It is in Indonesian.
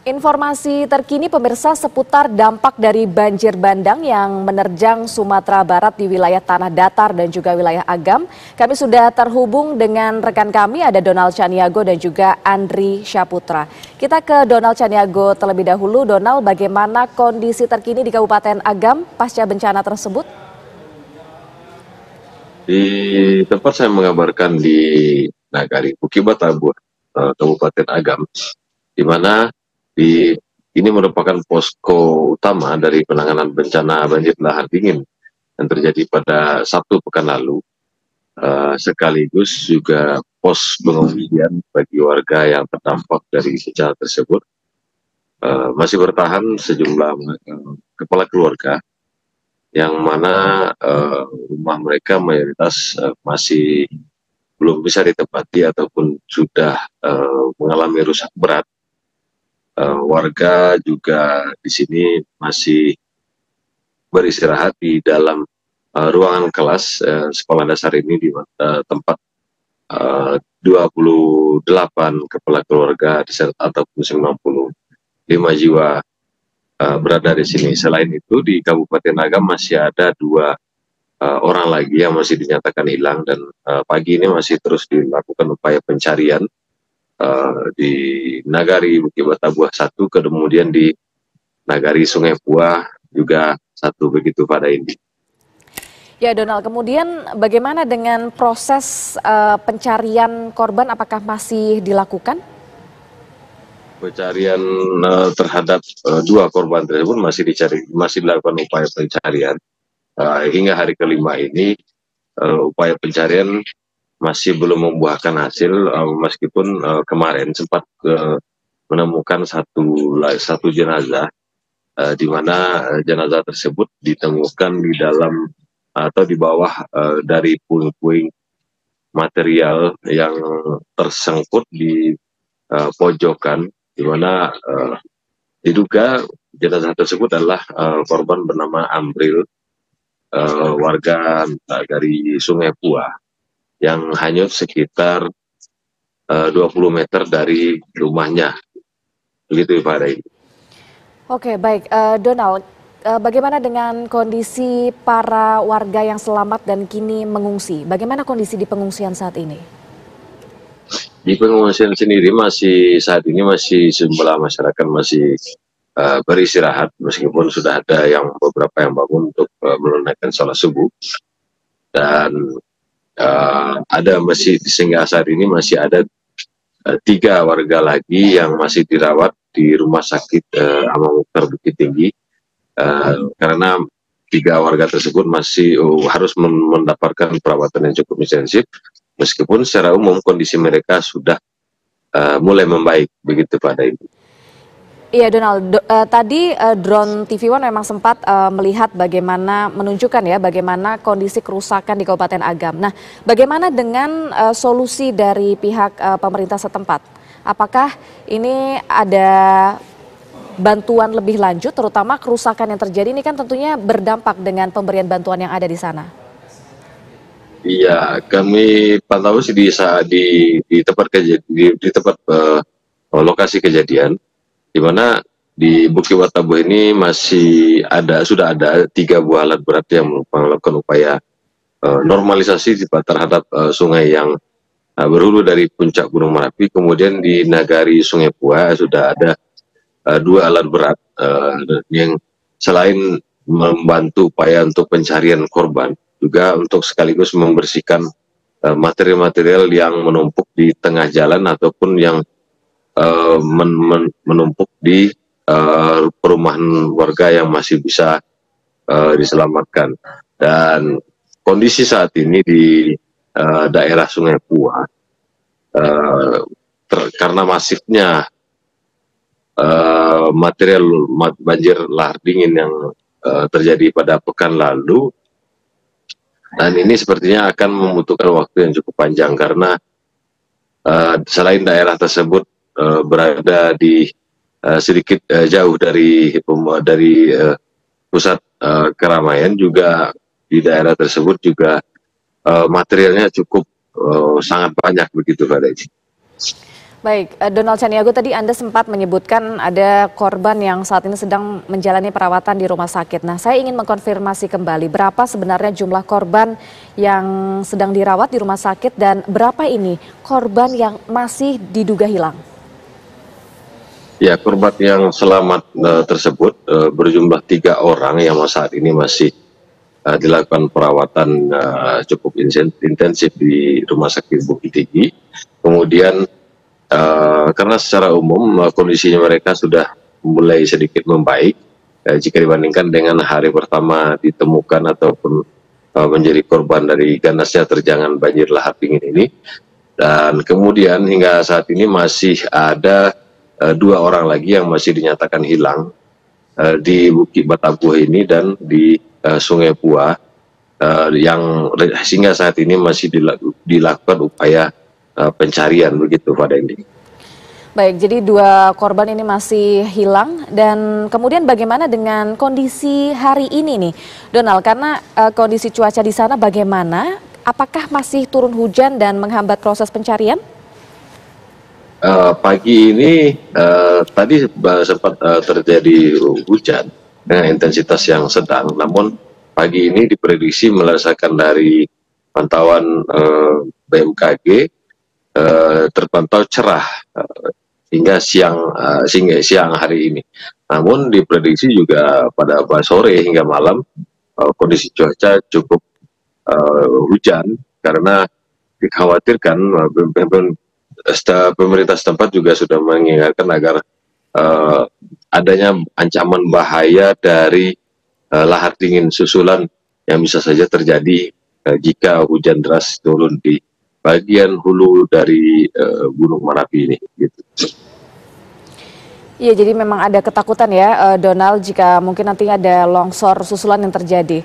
Informasi terkini pemirsa seputar dampak dari banjir bandang yang menerjang Sumatera Barat di wilayah Tanah Datar dan juga wilayah Agam. Kami sudah terhubung dengan rekan kami ada Donald Chaniago dan juga Andri Syaputra. Kita ke Donald Chaniago terlebih dahulu. Donald, bagaimana kondisi terkini di Kabupaten Agam pasca bencana tersebut? Di tempat saya mengabarkan di Nagari Bukibatabu, Kabupaten Agam, di mana ini merupakan posko utama dari penanganan bencana banjir lahar dingin yang terjadi pada Sabtu pekan lalu, sekaligus juga pos pengungsian bagi warga yang terdampak dari bencana tersebut. Masih bertahan sejumlah kepala keluarga yang mana rumah mereka mayoritas masih belum bisa ditempati ataupun sudah mengalami rusak berat. Warga juga di sini masih beristirahat di dalam ruangan kelas sekolah dasar ini di tempat 28 kepala keluarga ataupun 95 jiwa berada di sini. Selain itu di Kabupaten Agam masih ada 2 orang lagi yang masih dinyatakan hilang dan pagi ini masih terus dilakukan upaya pencarian di Nagari Bukibatabuah 1, kemudian di Nagari Sungai Puah juga 1, begitu pada ini. Ya Donald, kemudian bagaimana dengan proses pencarian korban, apakah masih dilakukan? Pencarian terhadap 2 korban tersebut masih dilakukan upaya pencarian. Hingga hari kelima ini upaya pencarian masih belum membuahkan hasil, meskipun kemarin sempat menemukan satu jenazah, di mana jenazah tersebut ditemukan di dalam atau di bawah dari puing-puing material yang tersangkut di pojokan, di mana diduga jenazah tersebut adalah korban bernama Amril, warga dari Sungai Puah, yang hanyut sekitar 20 meter dari rumahnya. Begitu Pak Rai. Oke, baik. Donald, bagaimana dengan kondisi para warga yang selamat dan kini mengungsi? Bagaimana kondisi di pengungsian saat ini? Di pengungsian sendiri saat ini masih sejumlah masyarakat masih beristirahat, meskipun sudah ada beberapa yang bangun untuk menunaikan sholat subuh, dan ada sehingga saat ini masih ada 3 warga lagi yang masih dirawat di rumah sakit Amang Mukhtar Bukit Tinggi, karena 3 warga tersebut masih harus mendapatkan perawatan yang cukup intensif, meskipun secara umum kondisi mereka sudah mulai membaik, begitu pada ini. Iya Donald, tadi drone TV One memang sempat melihat menunjukkan ya bagaimana kondisi kerusakan di Kabupaten Agam. Nah, bagaimana dengan solusi dari pihak pemerintah setempat? Apakah ini ada bantuan lebih lanjut, terutama kerusakan yang terjadi ini kan tentunya berdampak dengan pemberian bantuan yang ada di sana? Iya, kami pantau sih di tempat lokasi kejadian, di mana di Bukibatabuah ini sudah ada 3 buah alat berat yang melakukan upaya normalisasi terhadap sungai yang berhulu dari puncak Gunung Merapi. Kemudian di Nagari Sungai Puah sudah ada 2 alat berat yang selain membantu upaya untuk pencarian korban, juga untuk sekaligus membersihkan material-material yang menumpuk di tengah jalan ataupun yang menumpuk di perumahan warga yang masih bisa diselamatkan. Dan kondisi saat ini di daerah Sungai Puah, karena masifnya material banjir lahar dingin yang terjadi pada pekan lalu, dan ini sepertinya akan membutuhkan waktu yang cukup panjang, karena selain daerah tersebut berada di sedikit jauh dari pusat keramaian, juga di daerah tersebut juga materialnya cukup sangat banyak, begitu Pak Desi. Baik, Donald Chaniago, tadi Anda sempat menyebutkan ada korban yang saat ini sedang menjalani perawatan di rumah sakit. Nah, saya ingin mengkonfirmasi kembali berapa sebenarnya jumlah korban yang sedang dirawat di rumah sakit dan berapa ini korban yang masih diduga hilang? Ya, korban yang selamat tersebut berjumlah 3 orang yang saat ini masih dilakukan perawatan cukup intensif di Rumah Sakit Bukit Tinggi. Kemudian karena secara umum kondisinya mereka sudah mulai sedikit membaik jika dibandingkan dengan hari pertama ditemukan ataupun menjadi korban dari ganasnya terjangan banjir lahar dingin ini. Dan kemudian hingga saat ini masih ada 2 orang lagi yang masih dinyatakan hilang di Bukit Batabuh ini dan di Sungai Pua, yang sehingga saat ini masih dilakukan upaya pencarian, begitu Pak Dendi. Baik, jadi 2 korban ini masih hilang dan kemudian bagaimana dengan kondisi hari ini nih, Donald? Karena kondisi cuaca di sana bagaimana? Apakah masih turun hujan dan menghambat proses pencarian? Pagi ini tadi sempat terjadi hujan dengan intensitas yang sedang, namun pagi ini diprediksi berdasarkan dari pantauan BMKG terpantau cerah hingga siang hari ini. Namun diprediksi juga pada sore hingga malam kondisi cuaca cukup hujan karena dikhawatirkan pemerintah setempat juga sudah mengingatkan agar adanya ancaman bahaya dari lahar dingin susulan yang bisa saja terjadi jika hujan deras turun di bagian hulu dari Gunung Merapi ini. Gitu. Iya, jadi memang ada ketakutan ya, Donald, jika mungkin nanti ada longsor susulan yang terjadi.